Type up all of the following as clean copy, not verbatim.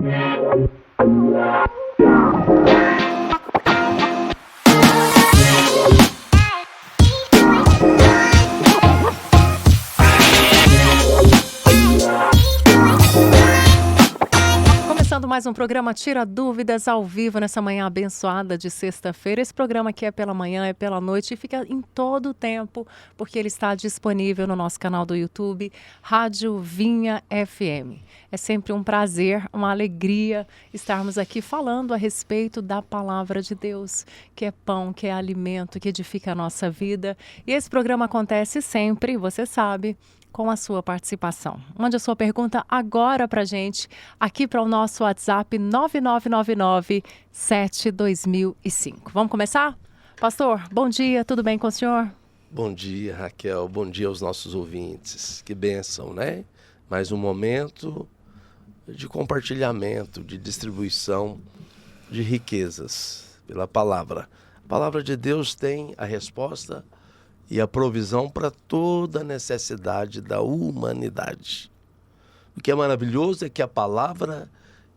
Mais um programa Tira Dúvidas ao vivo nessa manhã abençoada de sexta-feira. Esse programa aqui é pela manhã, é pela noite e fica em todo o tempo, porque ele está disponível no nosso canal do YouTube, Rádio Vinha FM. É sempre um prazer, uma alegria estarmos aqui falando a respeito da palavra de Deus, que é pão, que é alimento, que edifica a nossa vida. E esse programa acontece sempre, você sabe, com a sua participação. Mande a sua pergunta agora para a gente, aqui para o nosso WhatsApp 9999-72005. Vamos começar? Pastor, bom dia, tudo bem com o senhor? Bom dia, Raquel, bom dia aos nossos ouvintes. Que bênção, né? Mais um momento de compartilhamento, de distribuição de riquezas pela palavra. A palavra de Deus tem a resposta e a provisão para toda a necessidade da humanidade. O que é maravilhoso é que a palavra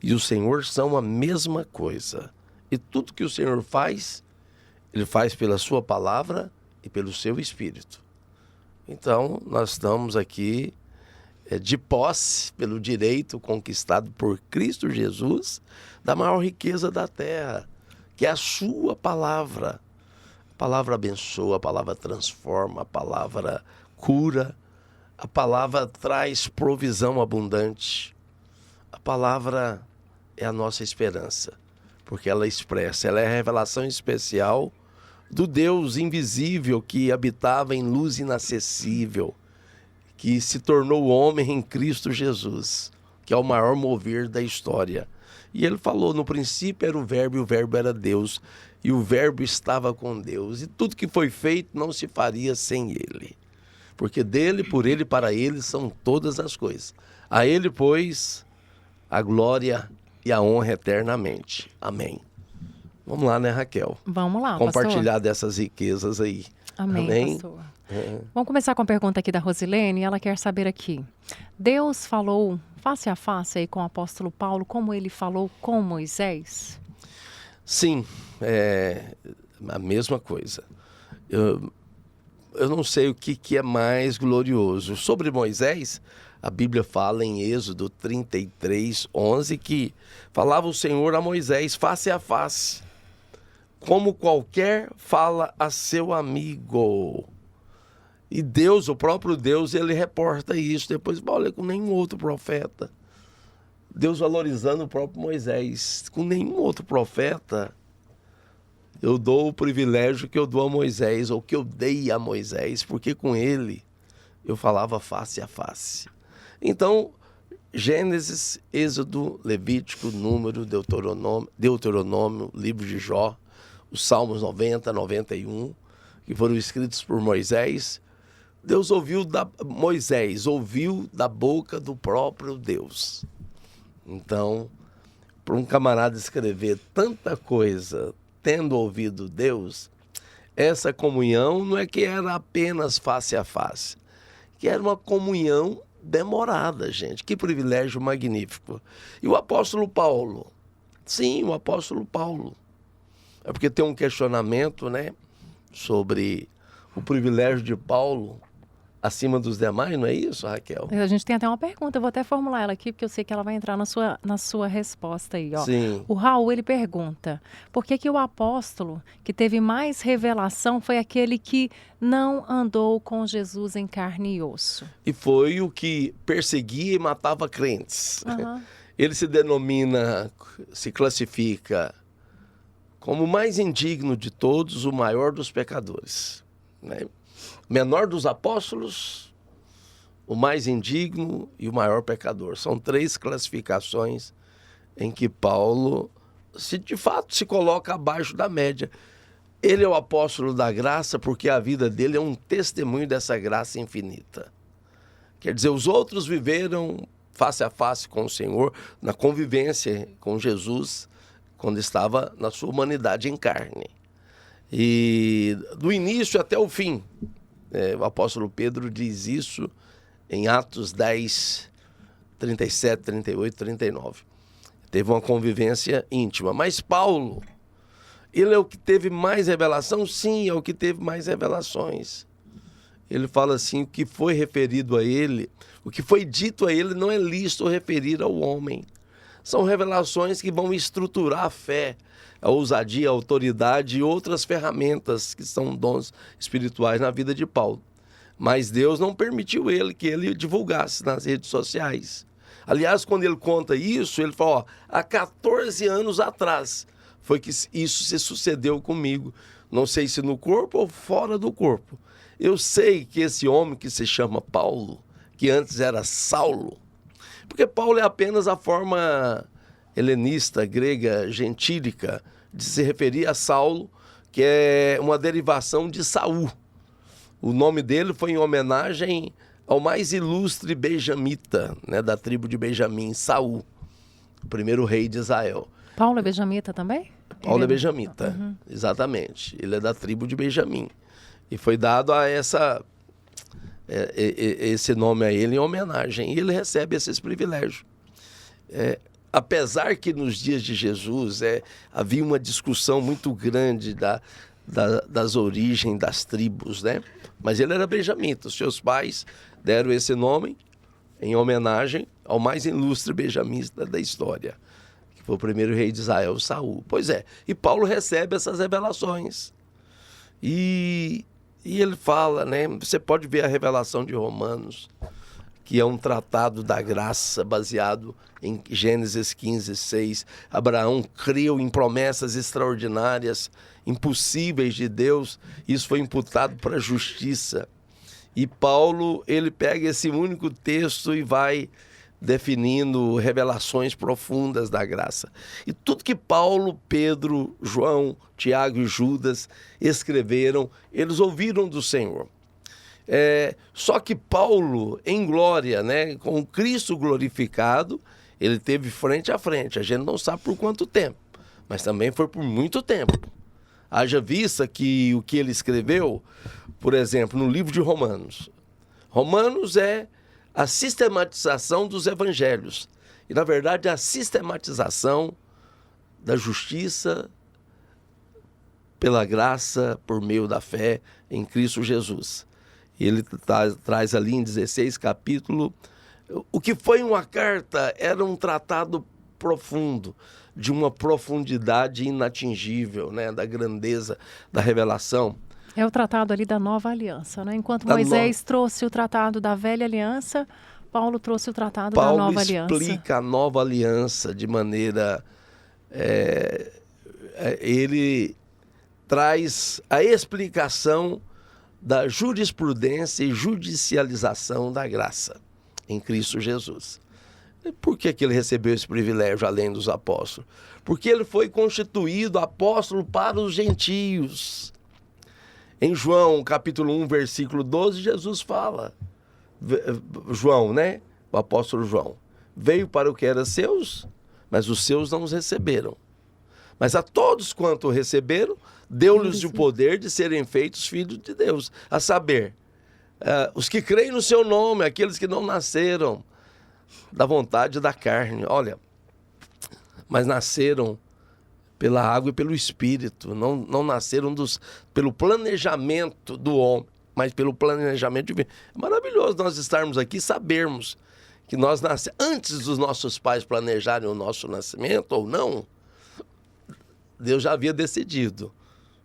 e o Senhor são a mesma coisa. E tudo que o Senhor faz, Ele faz pela sua palavra e pelo seu Espírito. Então, nós estamos aqui de posse pelo direito conquistado por Cristo Jesus da maior riqueza da terra, que é a sua palavra. A palavra abençoa, a palavra transforma, a palavra cura, a palavra traz provisão abundante. A palavra é a nossa esperança, porque ela expressa, ela é a revelação especial do Deus invisível que habitava em luz inacessível, que se tornou homem em Cristo Jesus, que é o maior mover da história. E ele falou, no princípio era o Verbo e o Verbo era Deus. E o Verbo estava com Deus, e tudo que foi feito não se faria sem Ele. Porque dele, por Ele, para Ele são todas as coisas. A Ele, pois, a glória e a honra eternamente. Amém. Vamos lá, né, Raquel? Vamos lá, compartilhar pastor. Dessas riquezas aí. Amém, pastor. Vamos começar com a pergunta aqui da Rosilene, ela quer saber aqui. Deus falou face a face aí com o apóstolo Paulo, como ele falou com Moisés? Sim, é a mesma coisa. Eu não sei o que é mais glorioso. Sobre Moisés, a Bíblia fala em Êxodo 33:11 que falava o Senhor a Moisés face a face, como qualquer fala a seu amigo. E Deus, o próprio Deus, ele reporta isso. Depois, olha, com nenhum outro profeta. Deus valorizando o próprio Moisés. Com nenhum outro profeta eu dou o privilégio que eu dou a Moisés, ou que eu dei a Moisés, porque com ele eu falava face a face. Então, Gênesis, Êxodo, Levítico, Número, Deuteronômio, livro de Jó, os Salmos 90, 91, que foram escritos por Moisés, Moisés ouviu da boca do próprio Deus. Então, para um camarada escrever tanta coisa, tendo ouvido Deus, essa comunhão não é que era apenas face a face, que era uma comunhão demorada, gente. Que privilégio magnífico. E o apóstolo Paulo? Sim, o apóstolo Paulo. É porque tem um questionamento, né, sobre o privilégio de Paulo acima dos demais, não é isso, Raquel? A gente tem até uma pergunta, eu vou até formular ela aqui, porque eu sei que ela vai entrar na sua resposta aí. Ó. Sim. O Raul, ele pergunta, por que o apóstolo que teve mais revelação foi aquele que não andou com Jesus em carne e osso? E foi o que perseguia e matava crentes. Uhum. Ele se classifica como o mais indigno de todos, o maior dos pecadores, né? Menor dos apóstolos, o mais indigno e o maior pecador. São 3 classificações em que Paulo, de fato, se coloca abaixo da média. Ele é o apóstolo da graça porque a vida dele é um testemunho dessa graça infinita. Quer dizer, os outros viveram face a face com o Senhor, na convivência com Jesus, quando estava na sua humanidade em carne. E do início até o fim, o apóstolo Pedro diz isso em Atos 10, 37, 38, 39. Teve uma convivência íntima. Mas Paulo, ele é o que teve mais revelação? Sim, é o que teve mais revelações. Ele fala assim, o que foi referido a ele, o que foi dito a ele não é lícito referir ao homem. São revelações que vão estruturar a fé, a ousadia, a autoridade e outras ferramentas que são dons espirituais na vida de Paulo. Mas Deus não permitiu que ele divulgasse nas redes sociais. Aliás, quando ele conta isso, ele fala, há 14 anos atrás foi que isso se sucedeu comigo. Não sei se no corpo ou fora do corpo. Eu sei que esse homem que se chama Paulo, que antes era Saulo, porque Paulo é apenas a forma helenista, grega, gentílica, de se referir a Saulo, que é uma derivação de Saul. O nome dele foi em homenagem ao mais ilustre benjamita, né, da tribo de Benjamim, Saul, o primeiro rei de Israel. Paulo é benjamita também? Paulo é benjamita, exatamente. Ele é da tribo de Benjamim. E foi dado a esse nome a ele em homenagem. E ele recebe esses privilégios. Apesar que nos dias de Jesus havia uma discussão muito grande das origens das tribos, né? Mas ele era benjamita. Os seus pais deram esse nome em homenagem ao mais ilustre benjamita da história, que foi o primeiro rei de Israel, Saul. Pois é, e Paulo recebe essas revelações. E ele fala, né? Você pode ver a revelação de Romanos, que é um tratado da graça baseado em Gênesis 15:6. Abraão creu em promessas extraordinárias, impossíveis de Deus. Isso foi imputado para a justiça. E Paulo, ele pega esse único texto e vai definindo revelações profundas da graça. E tudo que Paulo, Pedro, João, Tiago e Judas escreveram, eles ouviram do Senhor. Só que Paulo, em glória, né, com Cristo glorificado, ele teve frente a frente. A gente não sabe por quanto tempo, mas também foi por muito tempo. Haja vista que o que ele escreveu, por exemplo, no livro de Romanos. Romanos é a sistematização dos evangelhos. E, na verdade, a sistematização da justiça pela graça, por meio da fé em Cristo Jesus. Ele traz ali em 16 capítulo, o que foi uma carta era um tratado profundo, de uma profundidade inatingível, né, da grandeza da revelação. É o tratado ali da nova aliança, né? Enquanto Moisés trouxe o tratado da velha aliança, Paulo trouxe o tratado da nova aliança. Paulo explica a nova aliança de maneira... ele traz a explicação da jurisprudência e judicialização da graça em Cristo Jesus. Por que ele recebeu esse privilégio além dos apóstolos? Porque ele foi constituído apóstolo para os gentios. Em João, capítulo 1, versículo 12, Jesus fala, João, né? O apóstolo João, veio para o que era seus, mas os seus não os receberam. Mas a todos quanto o receberam, deu-lhes o poder de serem feitos filhos de Deus. A saber, os que creem no seu nome, aqueles que não nasceram da vontade da carne, olha, mas nasceram pela água e pelo Espírito, não nasceram pelo planejamento do homem, mas pelo planejamento divino. É maravilhoso nós estarmos aqui e sabermos que nós nascemos, antes dos nossos pais planejarem o nosso nascimento ou não, Deus já havia decidido.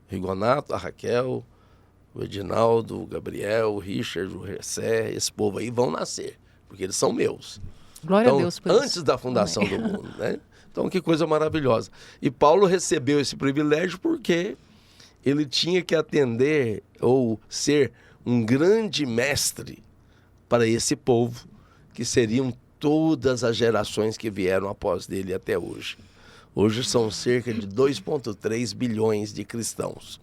O Rigonato, a Raquel, o Edinaldo, o Gabriel, o Richard, o Ressé, esse povo aí vão nascer, porque eles são meus. Glória a Deus por isso. Antes da fundação do mundo, né? Então, que coisa maravilhosa. E Paulo recebeu esse privilégio porque ele tinha que atender ou ser um grande mestre para esse povo, que seriam todas as gerações que vieram após dele até hoje. Hoje são cerca de 2,3 bilhões de cristãos.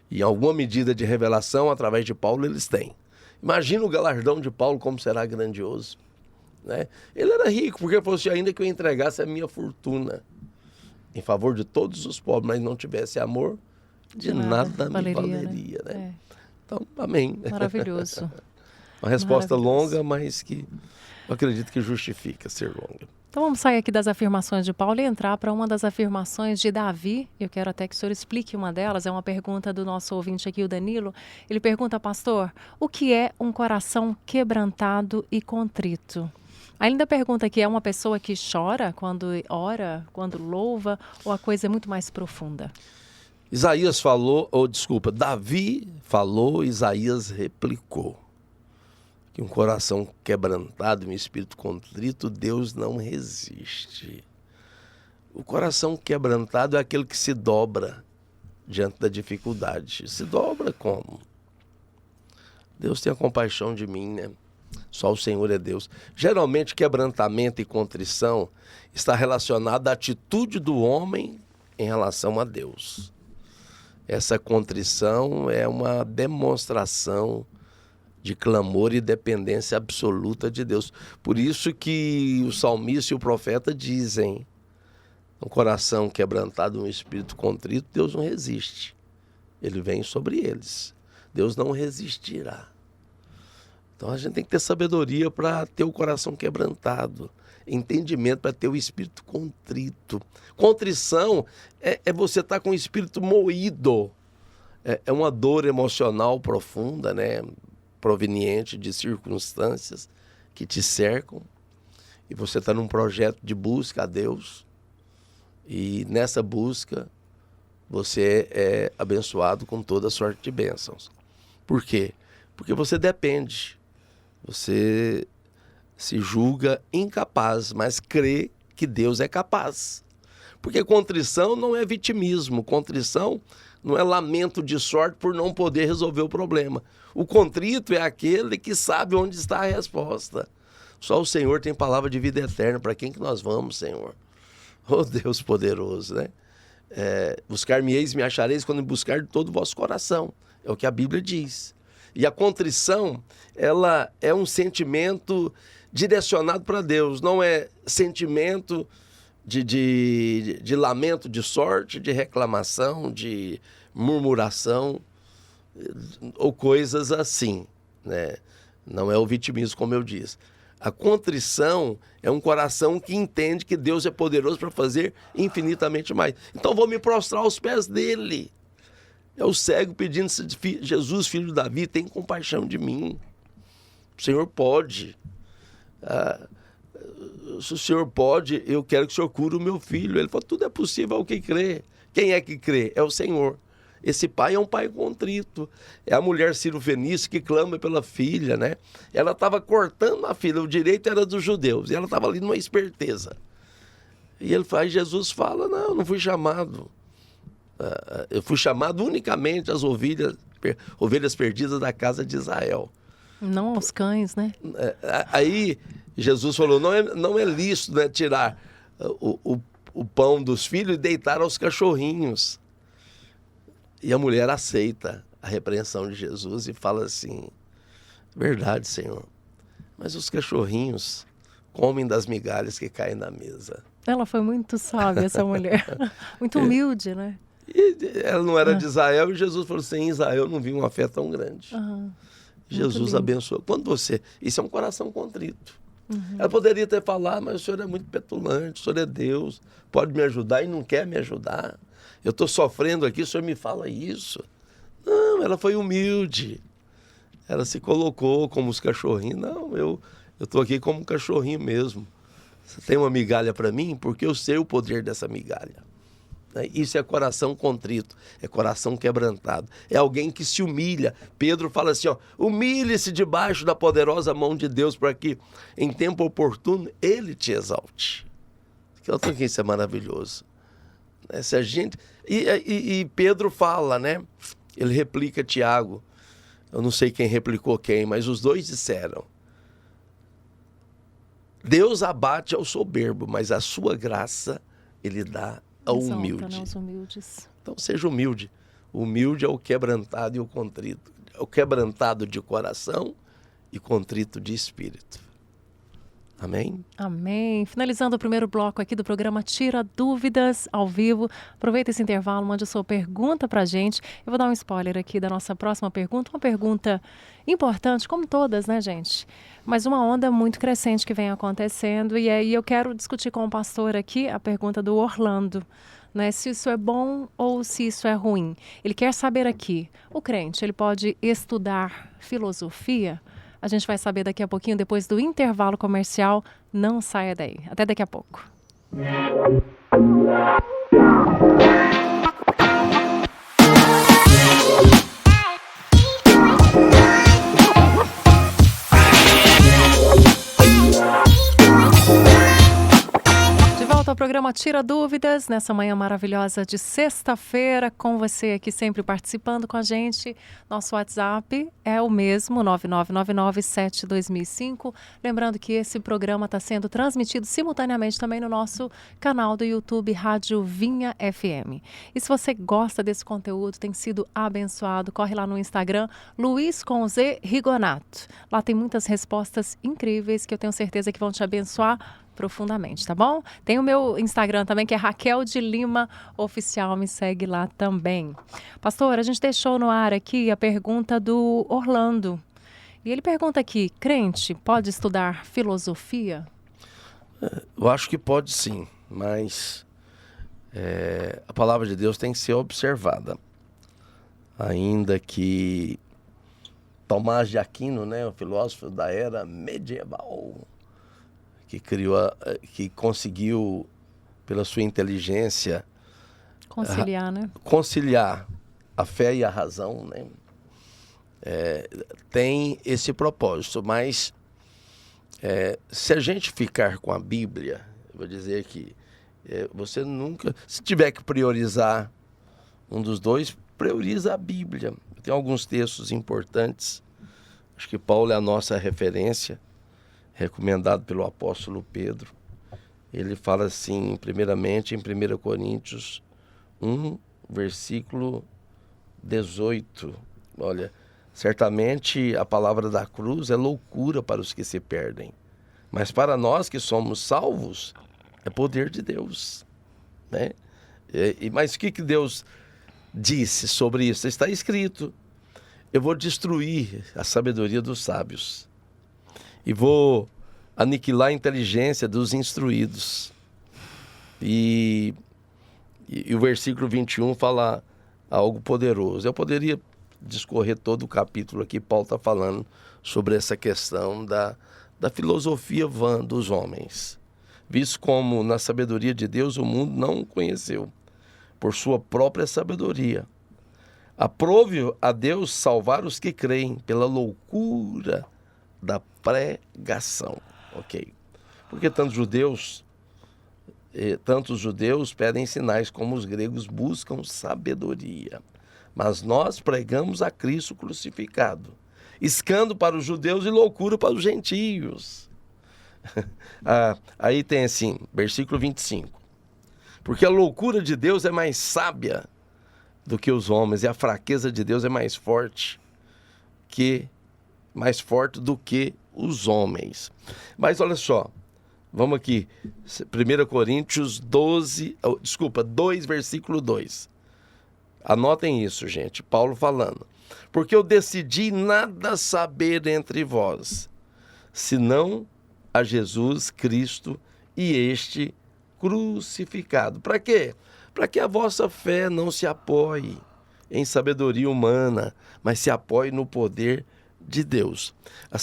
E alguma medida de revelação, através de Paulo, eles têm. Imagina o galardão de Paulo, como será grandioso. Né? Ele era rico, porque fosse ainda que eu entregasse a minha fortuna em favor de todos os pobres, mas não tivesse amor, de nada me valeria. Né? Então, amém. Maravilhoso. Uma resposta longa, mas que Eu acredito que justifica ser longa. Então vamos sair aqui das afirmações de Paulo e entrar para uma das afirmações de Davi. Eu quero até que o senhor explique uma delas. É uma pergunta do nosso ouvinte aqui, o Danilo. Ele pergunta, pastor, o que é um coração quebrantado e contrito? Ainda pergunta aqui, é uma pessoa que chora quando ora, quando louva, ou a coisa é muito mais profunda? Davi falou, Isaías replicou. Que um coração quebrantado e um espírito contrito, Deus não resiste. O coração quebrantado é aquele que se dobra diante da dificuldade. Se dobra como? Deus tem a compaixão de mim, né? Só o Senhor é Deus. Geralmente, quebrantamento e contrição está relacionado à atitude do homem em relação a Deus. Essa contrição é uma demonstração de clamor e dependência absoluta de Deus. Por isso que o salmista e o profeta dizem, um coração quebrantado, um espírito contrito, Deus não resiste. Ele vem sobre eles. Deus não resistirá. Então a gente tem que ter sabedoria para ter o coração quebrantado, entendimento para ter o espírito contrito. Contrição é você estar com o espírito moído. É uma dor emocional profunda, né? Proveniente de circunstâncias que te cercam, e você está num projeto de busca a Deus, e nessa busca você é abençoado com toda sorte de bênçãos. Por quê? Porque você depende, você se julga incapaz, mas crê que Deus é capaz. Porque contrição não é vitimismo, contrição não é lamento de sorte por não poder resolver o problema. O contrito é aquele que sabe onde está a resposta. Só o Senhor tem palavra de vida eterna. Para quem que nós vamos, Senhor? Oh, Deus poderoso, né? Buscar-me-eis, me achareis quando me buscar de todo o vosso coração. É o que a Bíblia diz. E a contrição, ela é um sentimento direcionado para Deus. Não é sentimento de lamento de sorte, de reclamação, de murmuração ou coisas assim, né? Não é o vitimismo, como eu disse. A contrição é um coração que entende que Deus é poderoso para fazer infinitamente mais. Então vou me prostrar aos pés dele. É o cego pedindo, Jesus, filho de Davi, tem compaixão de mim. O Senhor pode. Se o Senhor pode, eu quero que o Senhor cure o meu filho. Ele falou, tudo é possível ao que crê. Quem é que crê? É o Senhor. Esse pai é um pai contrito. É a mulher cirofenícia que clama pela filha, né? Ela estava cortando a filha, o direito era dos judeus, e ela estava ali numa esperteza. E Jesus fala, não fui chamado. Eu fui chamado unicamente às ovelhas perdidas da casa de Israel. Não aos cães, né? Aí Jesus falou, não é lícito, né, tirar o pão dos filhos e deitar aos cachorrinhos. E a mulher aceita a repreensão de Jesus e fala assim, verdade, Senhor, mas os cachorrinhos comem das migalhas que caem na mesa. Ela foi muito sábia, essa mulher. Muito humilde, né? E ela não era de Israel, e Jesus falou assim, em Israel eu não vi uma fé tão grande. Jesus abençoou. Isso é um coração contrito. Ela poderia ter falado, mas o Senhor é muito petulante, o Senhor é Deus, pode me ajudar e não quer me ajudar. Eu estou sofrendo aqui, o Senhor me fala isso. Não, ela foi humilde. Ela se colocou como os cachorrinhos. Não, eu estou aqui como um cachorrinho mesmo. Você tem uma migalha para mim? Porque eu sei o poder dessa migalha. Isso é coração contrito, é coração quebrantado. É alguém que se humilha. Pedro fala assim, humilhe-se debaixo da poderosa mão de Deus para que, em tempo oportuno, Ele te exalte. Isso é maravilhoso. Se a gente... E Pedro fala, né? Ele replica Tiago. Eu não sei quem replicou quem, mas os dois disseram. Deus abate ao soberbo, mas a sua graça Ele dá ao humilde. Exalta, né, os humildes. Então seja humilde. Humilde é o quebrantado e o contrito. É o quebrantado de coração e contrito de espírito. Amém? Amém. Finalizando o primeiro bloco aqui do programa Tira Dúvidas ao vivo. Aproveita esse intervalo, mande a sua pergunta pra gente. Eu vou dar um spoiler aqui da nossa próxima pergunta. Uma pergunta importante, como todas, né, gente? Mas uma onda muito crescente que vem acontecendo. E aí eu quero discutir com o pastor aqui a pergunta do Orlando, né? Se isso é bom ou se isso é ruim. Ele quer saber aqui, o crente, ele pode estudar filosofia? A gente vai saber daqui a pouquinho, depois do intervalo comercial. Não saia daí. Até daqui a pouco. Ao programa Tira Dúvidas, nessa manhã maravilhosa de sexta-feira, com você aqui sempre participando com a gente. Nosso WhatsApp é o mesmo, 9999-72005. Lembrando que esse programa está sendo transmitido simultaneamente também no nosso canal do YouTube, Rádio Vinha FM. E se você gosta desse conteúdo, tem sido abençoado, corre lá no Instagram, Luiz com Z Rigonato. Lá tem muitas respostas incríveis que eu tenho certeza que vão te abençoar profundamente, tá bom? Tem o meu Instagram também, que é Raquel de Lima Oficial, me segue lá também. Pastor, a gente deixou no ar aqui a pergunta do Orlando. E ele pergunta aqui, crente pode estudar filosofia? Eu acho que pode sim, mas a palavra de Deus tem que ser observada. Ainda que Tomás de Aquino, né, o filósofo da era medieval, que conseguiu, pela sua inteligência, conciliar a fé e a razão, né? Tem esse propósito, mas se a gente ficar com a Bíblia, eu vou dizer que você nunca, se tiver que priorizar um dos dois, prioriza a Bíblia. Tem alguns textos importantes, acho que Paulo é a nossa referência, recomendado pelo apóstolo Pedro. Ele fala assim, primeiramente, em 1 Coríntios 1, versículo 18. Olha, certamente a palavra da cruz é loucura para os que se perdem, mas para nós que somos salvos, é poder de Deus, né? Mas o que Deus disse sobre isso? Está escrito: eu vou destruir a sabedoria dos sábios e vou aniquilar a inteligência dos instruídos. E o versículo 21 fala algo poderoso. Eu poderia discorrer todo o capítulo aqui, Paulo está falando sobre essa questão da filosofia vã dos homens, visto como na sabedoria de Deus o mundo não o conheceu, por sua própria sabedoria. Aprove a Deus salvar os que creem pela loucura da pregação. Ok. Porque tantos judeus pedem sinais como os gregos buscam sabedoria. Mas nós pregamos a Cristo crucificado, escândalo para os judeus e loucura para os gentios. Aí tem assim, versículo 25. Porque a loucura de Deus é mais sábia do que os homens, e a fraqueza de Deus é mais forte do que os homens. Mas olha só, vamos aqui, 1 Coríntios 2, versículo 2. Anotem isso, gente, Paulo falando. Porque eu decidi nada saber entre vós, senão a Jesus Cristo e este crucificado. Para quê? Para que a vossa fé não se apoie em sabedoria humana, mas se apoie no poder de Deus. A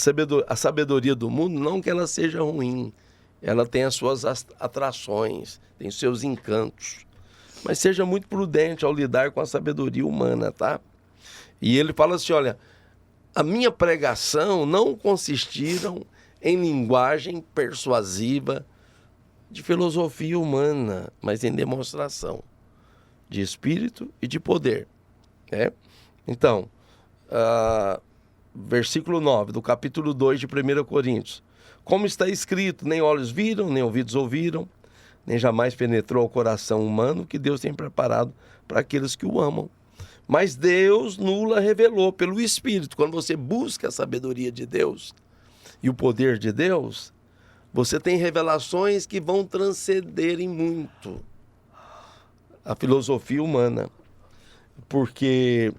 sabedoria do mundo, não que ela seja ruim, ela tem as suas atrações, tem seus encantos, mas seja muito prudente ao lidar com a sabedoria humana, tá? E ele fala assim, olha, a minha pregação não consistiram em linguagem persuasiva de filosofia humana, mas em demonstração de espírito e de poder, né? Então, versículo 9 do capítulo 2 de 1 Coríntios. Como está escrito, nem olhos viram, nem ouvidos ouviram, nem jamais penetrou ao coração humano que Deus tem preparado para aqueles que o amam. Mas Deus nula revelou pelo Espírito. Quando você busca a sabedoria de Deus e o poder de Deus, Você tem revelações que vão transcenderem muito a filosofia humana, porque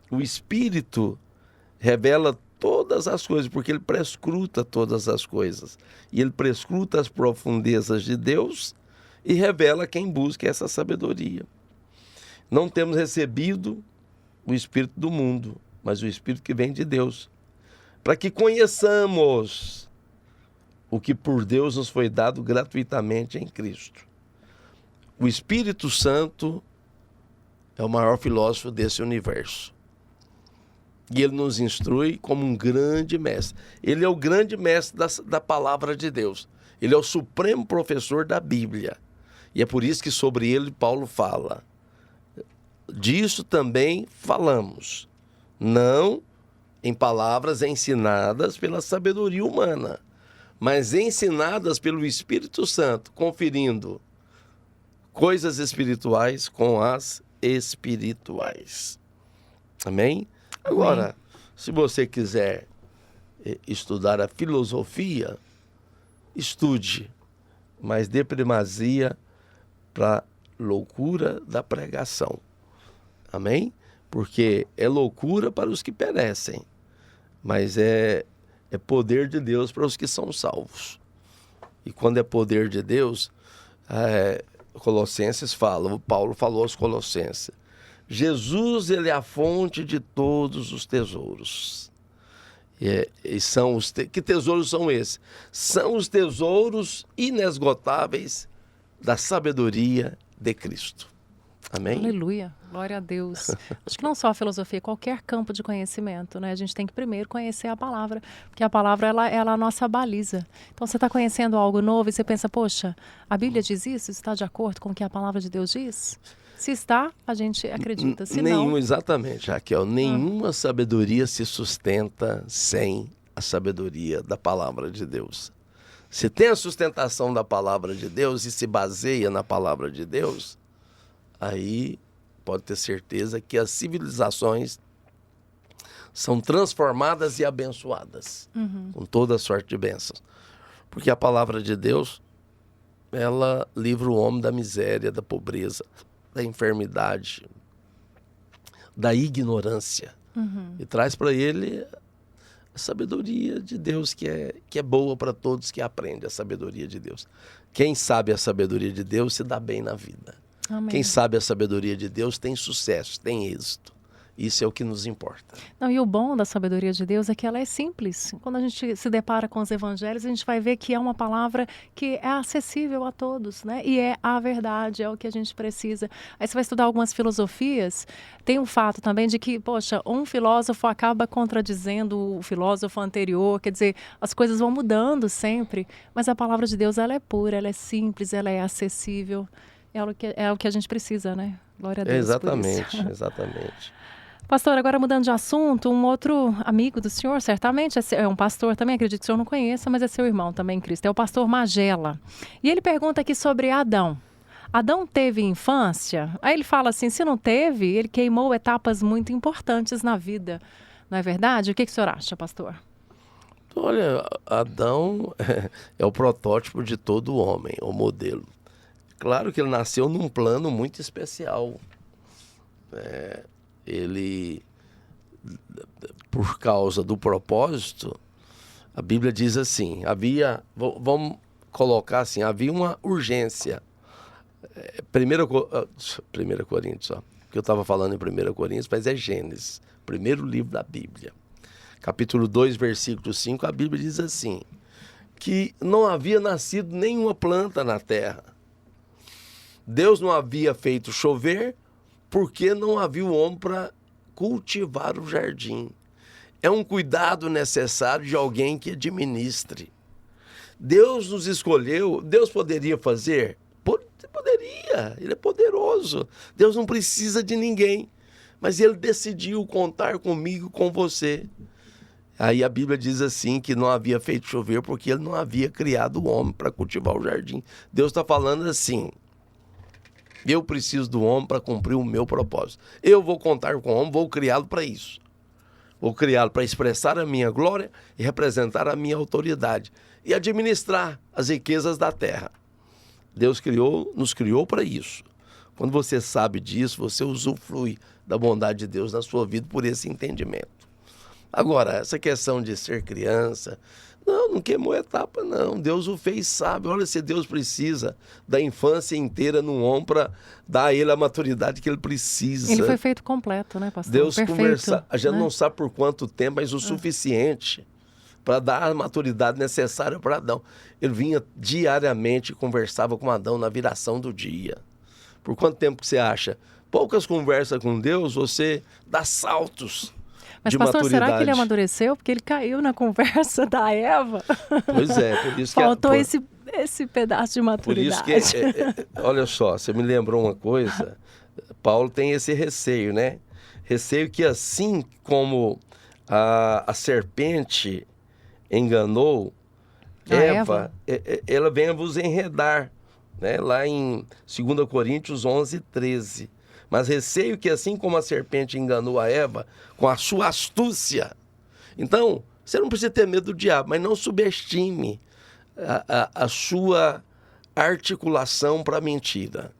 o Espírito revela todas as coisas, porque ele prescruta todas as coisas. E ele prescruta as profundezas de Deus e revela quem busca essa sabedoria. Não temos recebido o Espírito do mundo, mas o Espírito que vem de Deus, para que conheçamos o que por Deus nos foi dado gratuitamente em Cristo. O Espírito Santo é o maior filósofo desse universo. E ele nos instrui como um grande mestre. Ele é o grande mestre da palavra de Deus. Ele é o supremo professor da Bíblia. E é por isso que sobre ele Paulo fala: disso também falamos, não em palavras ensinadas pela sabedoria humana, mas ensinadas pelo Espírito Santo, conferindo coisas espirituais com as espirituais. Amém? Agora, se você quiser estudar a filosofia, estude, mas dê primazia para loucura da pregação. Amém? Porque é loucura para os que perecem, mas é poder de Deus para os que são salvos. E quando é poder de Deus, Colossenses fala, Paulo falou aos Colossenses, Jesus, ele é a fonte de todos os tesouros. E são que tesouros são esses? São os tesouros inesgotáveis da sabedoria de Cristo. Amém? Aleluia, glória a Deus. Acho que não só a filosofia, qualquer campo de conhecimento, né? A gente tem que primeiro conhecer a palavra, porque a palavra ela é a nossa baliza. Então você está conhecendo algo novo e você pensa, poxa, a Bíblia diz isso? Está de acordo com o que a palavra de Deus diz? Se está, a gente acredita. Se não... Exatamente, Raquel. Nenhuma sabedoria se sustenta sem a sabedoria da palavra de Deus. Se tem a sustentação da palavra de Deus e se baseia na palavra de Deus, aí pode ter certeza que as civilizações são transformadas e abençoadas, com toda sorte de bênçãos. Porque a palavra de Deus, ela livra o homem da miséria, da pobreza, da enfermidade, da ignorância, e traz para ele a sabedoria de Deus, que é boa para todos que aprendem a sabedoria de Deus. Quem sabe a sabedoria de Deus se dá bem na vida. Amém. Quem sabe a sabedoria de Deus tem sucesso, tem êxito. Isso é o que nos importa. Não, e o bom da sabedoria de Deus é que ela é simples. Quando a gente se depara com os evangelhos, a gente vai ver que é uma palavra que é acessível a todos, né? E é a verdade, é o que a gente precisa. Aí você vai estudar algumas filosofias, tem um fato também de que, poxa, um filósofo acaba contradizendo o filósofo anterior, quer dizer, as coisas vão mudando sempre, mas a palavra de Deus, ela é pura, ela é simples, ela é acessível, é o que a gente precisa, né? Glória a Deus. Exatamente, exatamente. Pastor, agora mudando de assunto, um outro amigo do senhor, certamente, é um pastor também, acredito que o senhor não conheça, mas é seu irmão também, Cristo, é o pastor Magela. E ele pergunta aqui sobre Adão. Adão teve infância? Aí ele fala assim, se não teve, ele queimou etapas muito importantes na vida. Não é verdade? O que o senhor acha, pastor? Olha, Adão é o protótipo de todo homem, o modelo. Claro que ele nasceu num plano muito especial. Ele, por causa do propósito, a Bíblia diz assim, vamos colocar assim, havia uma urgência. 1 Coríntios, ó, que eu estava falando em 1 Coríntios, mas é Gênesis, primeiro livro da Bíblia. Capítulo 2, versículo 5, a Bíblia diz assim, que não havia nascido nenhuma planta na terra. Deus não havia feito chover, porque não havia o homem para cultivar o jardim. É um cuidado necessário de alguém que administre. Deus nos escolheu, Deus poderia fazer? Poderia, Ele é poderoso. Deus não precisa de ninguém, mas Ele decidiu contar comigo, com você. Aí a Bíblia diz assim, que não havia feito chover, porque Ele não havia criado o homem para cultivar o jardim. Deus está falando assim, eu preciso do homem para cumprir o meu propósito. Eu vou contar com o homem, vou criá-lo para isso. Vou criá-lo para expressar a minha glória e representar a minha autoridade e administrar as riquezas da terra. Deus nos criou para isso. Quando você sabe disso, você usufrui da bondade de Deus na sua vida por esse entendimento. Agora, essa questão de ser criança, não queimou etapa, não. Deus o fez sábio. Olha, se Deus precisa da infância inteira num homem para dar a ele a maturidade que ele precisa. Ele foi feito completo, né, pastor? Deus Perfeito, conversa, a gente né? não sabe por quanto tempo, mas o suficiente para dar a maturidade necessária para Adão. Ele vinha diariamente e conversava com Adão na viração do dia. Por quanto tempo que você acha? Poucas conversas com Deus, você dá saltos Mas, de pastor, maturidade. será que ele amadureceu? Porque ele caiu na conversa da Eva. Pois é, por isso que... Faltou esse pedaço de maturidade. Por isso que, olha só, você me lembrou uma coisa, Paulo tem esse receio, né? Receio que assim como a serpente enganou Eva, ela venha vos enredar, né? Lá em 2 Coríntios 11:13. Mas receio que assim como a serpente enganou a Eva com a sua astúcia. Então, você não precisa ter medo do diabo, mas não subestime a sua articulação para a mentira.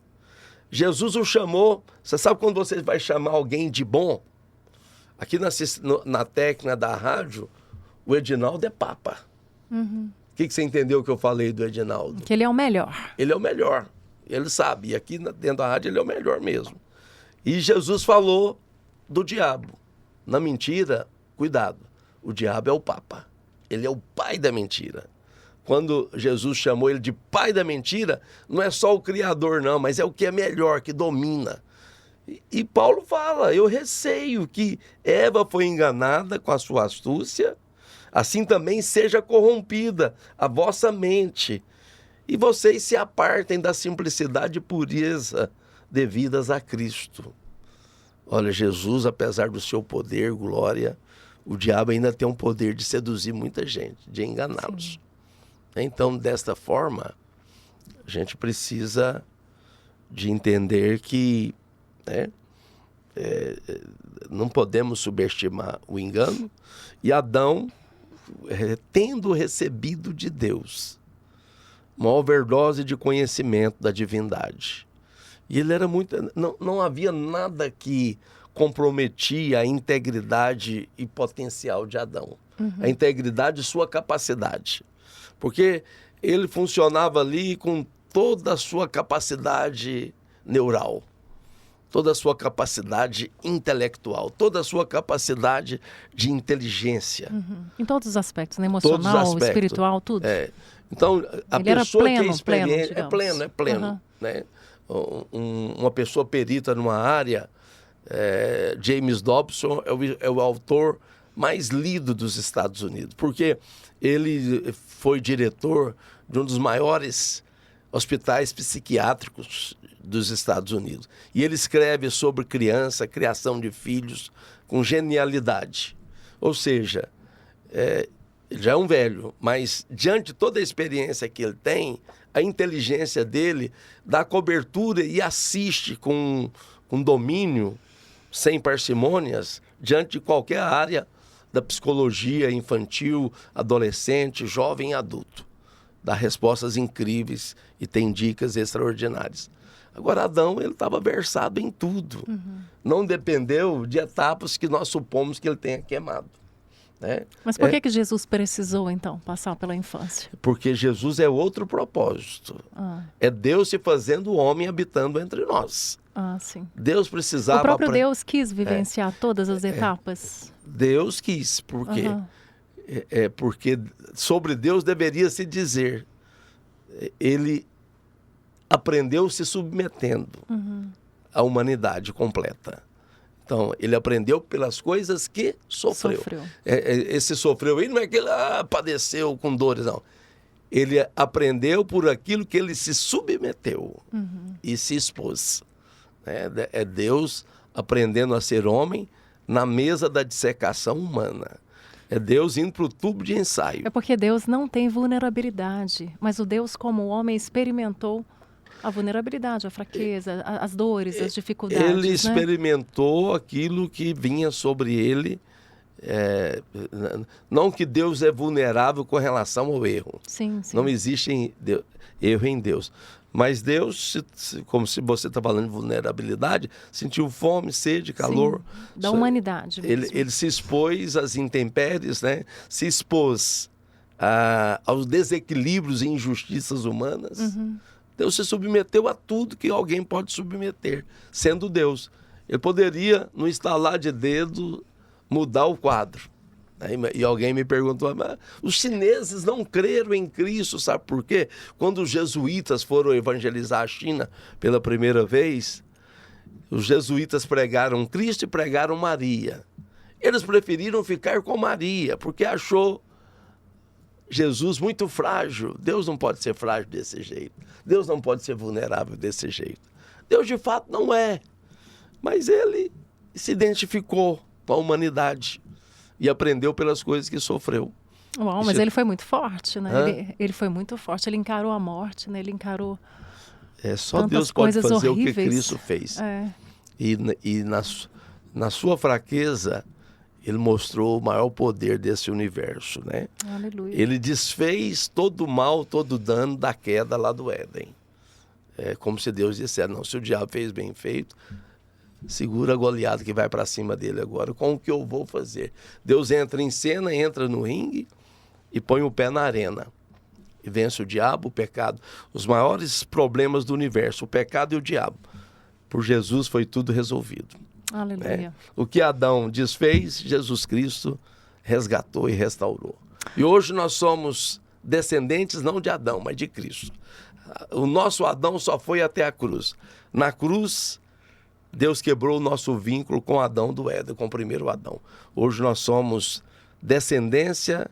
Jesus o chamou, você sabe quando você vai chamar alguém de bom? Aqui na técnica da rádio, o Edinaldo é papa. Uhum. O que você entendeu que eu falei do Edinaldo? Que ele é o melhor. Ele é o melhor, ele sabe, e aqui dentro da rádio ele é o melhor mesmo. E Jesus falou do diabo. Na mentira, cuidado, o diabo é o papa, ele é o pai da mentira. Quando Jesus chamou ele de pai da mentira, não é só o criador não, mas é o que é melhor, que domina. E Paulo fala, eu receio que Eva foi enganada com a sua astúcia, assim também seja corrompida a vossa mente, e vocês se apartem da simplicidade e pureza devidas a Cristo. Olha, Jesus, apesar do seu poder, glória, o diabo ainda tem um poder de seduzir muita gente, de enganá-los. Então, desta forma, a gente precisa de entender que não podemos subestimar o engano. E Adão, tendo recebido de Deus uma overdose de conhecimento da divindade, e ele era muito... Não havia nada que comprometia a integridade e potencial de Adão. A integridade e sua capacidade. Porque ele funcionava ali com toda a sua capacidade neural, toda a sua capacidade intelectual, toda a sua capacidade de inteligência. Em todos os aspectos, né? Emocional, espiritual, tudo. Então, a ele pessoa era pleno, que é experiente... pleno, é pleno. Né? Uma pessoa perita numa área, James Dobson é o autor mais lido dos Estados Unidos, porque ele foi diretor de um dos maiores hospitais psiquiátricos dos Estados Unidos. E ele escreve sobre criança, criação de filhos, com genialidade. Ou seja, ele já é um velho, mas diante de toda a experiência que ele tem, a inteligência dele dá cobertura e assiste com domínio, sem parcimônias, diante de qualquer área da psicologia infantil, adolescente, jovem e adulto. Dá respostas incríveis e tem dicas extraordinárias. Agora, Adão, ele estava versado em tudo. Não dependeu de etapas que nós supomos que ele tenha queimado. Né? Mas por que Jesus precisou, então, passar pela infância? Porque Jesus é outro propósito. É Deus se fazendo homem habitando entre nós. Sim. Deus precisava... O próprio Deus quis vivenciar todas as etapas. Deus quis, por quê? Porque sobre Deus deveria se dizer, ele aprendeu se submetendo à humanidade completa. Então, ele aprendeu pelas coisas que sofreu. Esse sofreu aí não é que ele padeceu com dores, não. Ele aprendeu por aquilo que ele se submeteu e se expôs. É Deus aprendendo a ser homem na mesa da dissecação humana. É Deus indo para o tubo de ensaio. É porque Deus não tem vulnerabilidade, mas o Deus como homem experimentou a vulnerabilidade, a fraqueza, as dores, as dificuldades. Ele experimentou aquilo que vinha sobre ele Não que Deus é vulnerável com relação ao erro. Sim. Não existe erro em Deus. Mas Deus, como se você está falando de vulnerabilidade, sentiu fome, sede, calor. Sim, da humanidade mesmo. Ele se expôs às intempéries, né? Se expôs aos desequilíbrios e injustiças humanas. Uhum. Deus se submeteu a tudo que alguém pode submeter, sendo Deus. Ele poderia, no estalar de dedo, mudar o quadro. E alguém me perguntou, mas os chineses não creram em Cristo, sabe por quê? Quando os jesuítas foram evangelizar a China pela primeira vez, os jesuítas pregaram Cristo e pregaram Maria. Eles preferiram ficar com Maria, porque achou Jesus muito frágil. Deus não pode ser frágil desse jeito. Deus não pode ser vulnerável desse jeito. Deus, de fato, não é. Mas ele se identificou com a humanidade e aprendeu pelas coisas que sofreu. Uau, mas ele foi muito forte, né? Ele foi muito forte, ele encarou a morte, né? Ele encarou só tantas Deus pode coisas fazer horríveis. O que Cristo fez. É. E na sua fraqueza, ele mostrou o maior poder desse universo, né? Aleluia. Ele desfez todo o mal, todo o dano da queda lá do Éden. É como se Deus dissesse, não, se o diabo fez bem feito, segura a Goliata que vai para cima dele agora. Com o que eu vou fazer? Deus entra em cena, entra no ringue e põe o pé na arena. E vence o diabo, o pecado. Os maiores problemas do universo, o pecado e o diabo. Por Jesus foi tudo resolvido. Aleluia. Né? O que Adão desfez, Jesus Cristo resgatou e restaurou. E hoje nós somos descendentes não de Adão, mas de Cristo. O nosso Adão só foi até a cruz. Na cruz, Deus quebrou o nosso vínculo com Adão do Éden, com o primeiro Adão. Hoje nós somos descendência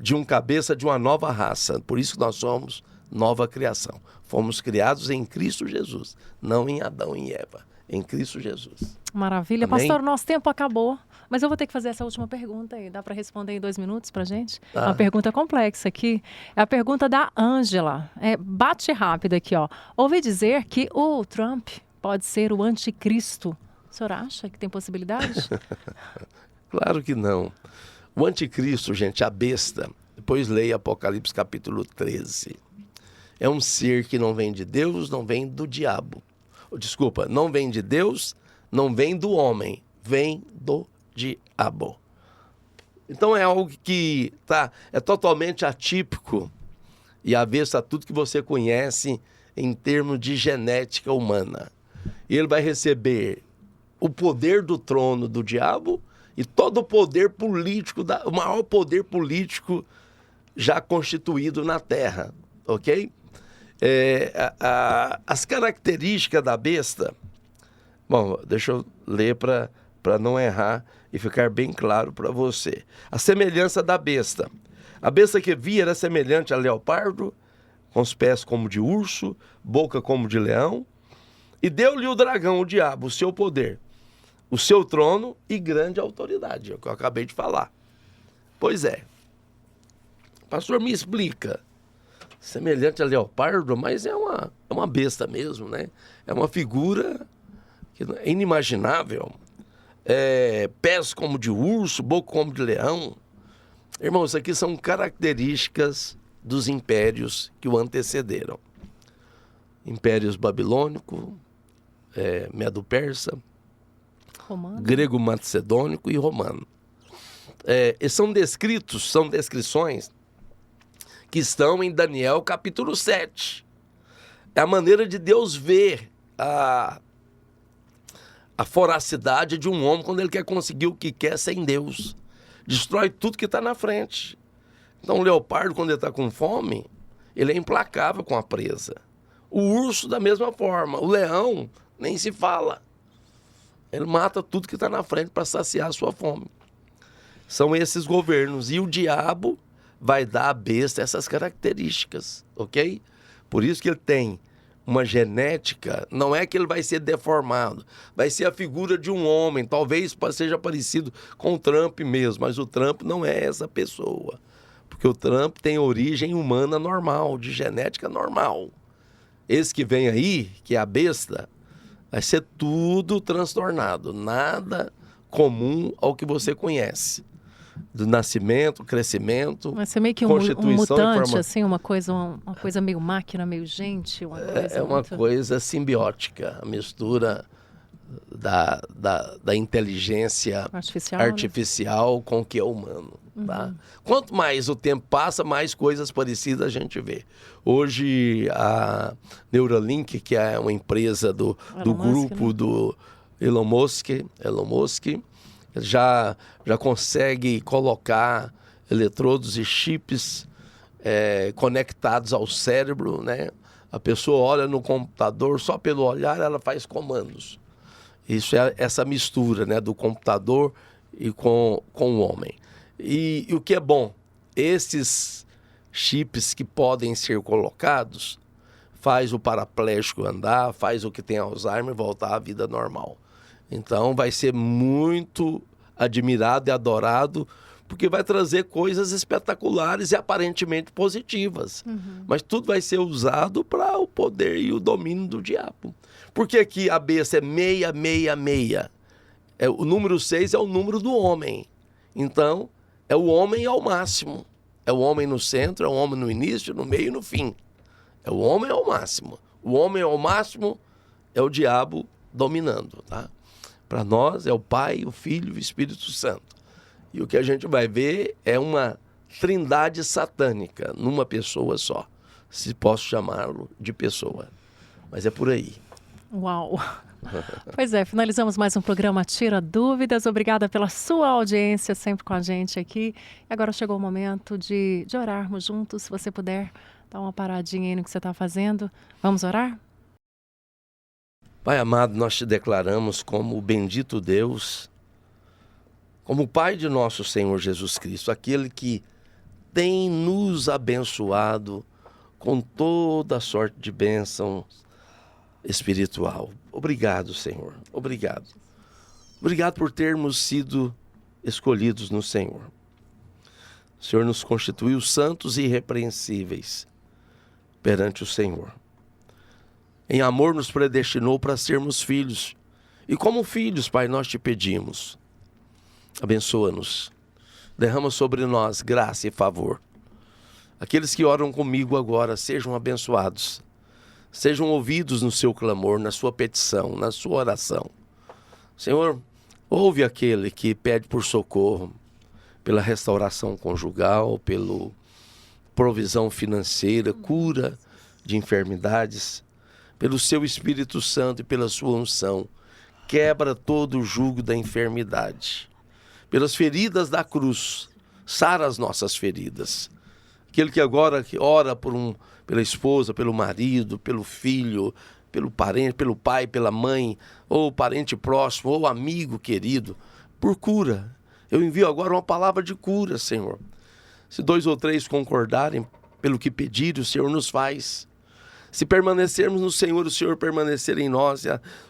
de um cabeça de uma nova raça. Por isso que nós somos nova criação. Fomos criados em Cristo Jesus, não em Adão e Eva, em Cristo Jesus. Maravilha. Amém? Pastor, nosso tempo acabou, mas eu vou ter que fazer essa última pergunta aí. Dá para responder em 2 minutos para gente? Uma pergunta complexa aqui. É a pergunta da Ângela. Bate rápido aqui, ó. Ouvi dizer que o Trump pode ser o anticristo. O senhor acha que tem possibilidade? Claro que não. O anticristo, gente, a besta, depois leia Apocalipse capítulo 13. É um ser que não vem de Deus, não vem do diabo. Desculpa, não vem de Deus, não vem do homem, vem do diabo. Então é algo que é totalmente atípico e avesso a tudo que você conhece em termos de genética humana. E ele vai receber o poder do trono do diabo e todo o poder político, o maior poder político já constituído na Terra, ok? As características da besta, bom, deixa eu ler para não errar e ficar bem claro para você. A semelhança da besta. A besta que via era semelhante a leopardo, com os pés como de urso, boca como de leão, e deu-lhe o dragão, o diabo, o seu poder, o seu trono e grande autoridade, é o que eu acabei de falar. Pois é. Pastor, me explica. Semelhante a leopardo, mas é uma besta mesmo, né? É uma figura que é inimaginável. Pés como de urso, boca como de leão. Irmãos, isso aqui são características dos impérios que o antecederam. Impérios babilônico, medo-persa, Romano. grego-macedônico e romano. São descrições que estão em Daniel capítulo 7. É a maneira de Deus ver a voracidade de um homem quando ele quer conseguir o que quer sem Deus. Destrói tudo que está na frente. Então o leopardo, quando ele está com fome, ele é implacável com a presa. O urso da mesma forma. O leão nem se fala. Ele mata tudo que está na frente para saciar a sua fome. São esses governos. E o diabo vai dar à besta essas características, ok? Por isso que ele tem uma genética, não é que ele vai ser deformado, vai ser a figura de um homem, talvez seja parecido com o Trump mesmo, mas o Trump não é essa pessoa, porque o Trump tem origem humana normal, de genética normal. Esse que vem aí, que é a besta, vai ser tudo transtornado, nada comum ao que você conhece. Do nascimento, crescimento, Vai ser meio que um constituição mutante, assim, uma coisa meio máquina, meio gente, uma coisa é uma muito... coisa simbiótica, a mistura da inteligência artificial com o que é humano. Tá? Quanto mais o tempo passa, mais coisas parecidas a gente vê. Hoje, a Neuralink, que é uma empresa do grupo, né? Do Elon Musk, já consegue colocar eletrodos e chips conectados ao cérebro, né? A pessoa olha no computador, só pelo olhar ela faz comandos. Isso é essa mistura, né, do computador e com o homem. E o que é bom, esses chips que podem ser colocados, faz o paraplégico andar, faz o que tem Alzheimer voltar à vida normal. Então vai ser muito admirado e adorado, porque vai trazer coisas espetaculares e aparentemente positivas. Mas tudo vai ser usado para o poder e o domínio do diabo. Porque aqui a besta é 666. O número 6 é o número do homem. Então, é o homem ao máximo. É o homem no centro, é o homem no início, no meio e no fim. É o homem ao máximo. O homem ao máximo é o diabo dominando, tá? Para nós é o Pai, o Filho e o Espírito Santo. E o que a gente vai ver é uma trindade satânica numa pessoa só. Se posso chamá-lo de pessoa. Mas é por aí. Uau! Pois é, finalizamos mais um programa Tira Dúvidas. Obrigada pela sua audiência, sempre com a gente aqui. E agora chegou o momento de orarmos juntos. Se você puder dar uma paradinha aí no que você está fazendo. Vamos orar? Pai amado, nós te declaramos como o bendito Deus, como o Pai de nosso Senhor Jesus Cristo, aquele que tem nos abençoado com toda sorte de bênção espiritual. Obrigado, Senhor. Obrigado. Obrigado por termos sido escolhidos no Senhor. O Senhor nos constituiu santos e irrepreensíveis perante o Senhor. Em amor nos predestinou para sermos filhos. E como filhos, Pai, nós te pedimos. Abençoa-nos. Derrama sobre nós graça e favor. Aqueles que oram comigo agora sejam abençoados. Sejam ouvidos no seu clamor, na sua petição, na sua oração. Senhor, ouve aquele que pede por socorro, pela restauração conjugal, pela provisão financeira, cura de enfermidades, pelo seu Espírito Santo e pela sua unção. Quebra todo o jugo da enfermidade. Pelas feridas da cruz, sara as nossas feridas. Aquele que agora ora pela esposa, pelo marido, pelo filho, pelo parente, pelo pai, pela mãe, ou parente próximo, ou amigo querido, por cura. Eu envio agora uma palavra de cura, Senhor. Se 2 ou 3 concordarem pelo que pedirem, o Senhor nos faz. Se permanecermos no Senhor, o Senhor permanecer em nós.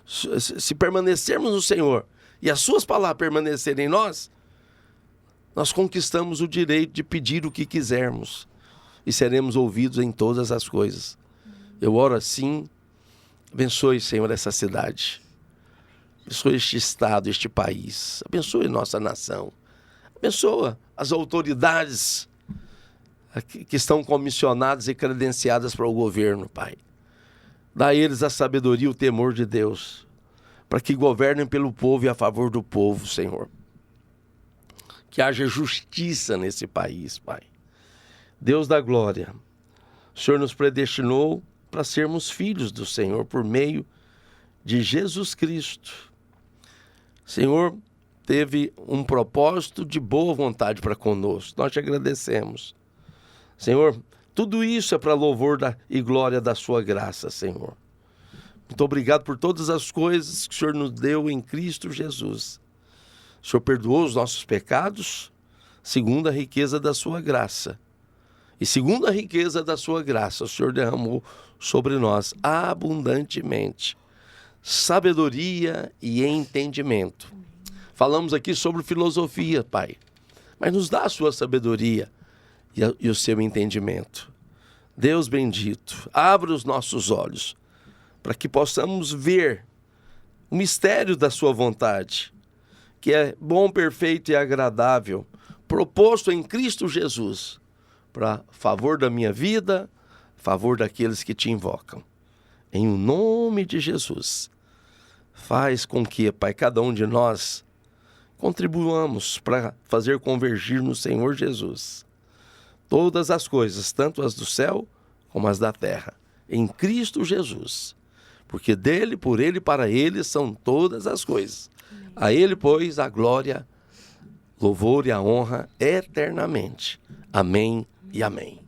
Se permanecermos no Senhor e as suas palavras permanecerem em nós, nós conquistamos o direito de pedir o que quisermos e seremos ouvidos em todas as coisas. Eu oro assim. Abençoe, Senhor, essa cidade. Abençoe este estado, este país. Abençoe nossa nação. Abençoa as autoridades que estão comissionadas e credenciadas para o governo, Pai. Dá a eles a sabedoria e o temor de Deus, para que governem pelo povo e a favor do povo, Senhor. Que haja justiça nesse país, Pai. Deus da glória, o Senhor nos predestinou para sermos filhos do Senhor por meio de Jesus Cristo. O Senhor teve um propósito de boa vontade para conosco. Nós te agradecemos. Senhor, tudo isso é para louvor e glória da sua graça, Senhor. Muito obrigado por todas as coisas que o Senhor nos deu em Cristo Jesus. O Senhor perdoou os nossos pecados, segundo a riqueza da sua graça. E segundo a riqueza da sua graça, o Senhor derramou sobre nós abundantemente sabedoria e entendimento. Falamos aqui sobre filosofia, Pai, mas nos dá a sua sabedoria e o seu entendimento. Deus bendito, abra os nossos olhos para que possamos ver o mistério da sua vontade que é bom, perfeito e agradável, proposto em Cristo Jesus, para favor da minha vida, favor daqueles que te invocam. Em nome de Jesus, faz com que, Pai, cada um de nós contribuamos para fazer convergir no Senhor Jesus todas as coisas, tanto as do céu como as da terra, em Cristo Jesus. Porque dele, por ele e para ele são todas as coisas. A ele, pois, a glória, louvor e a honra eternamente. Amém e amém.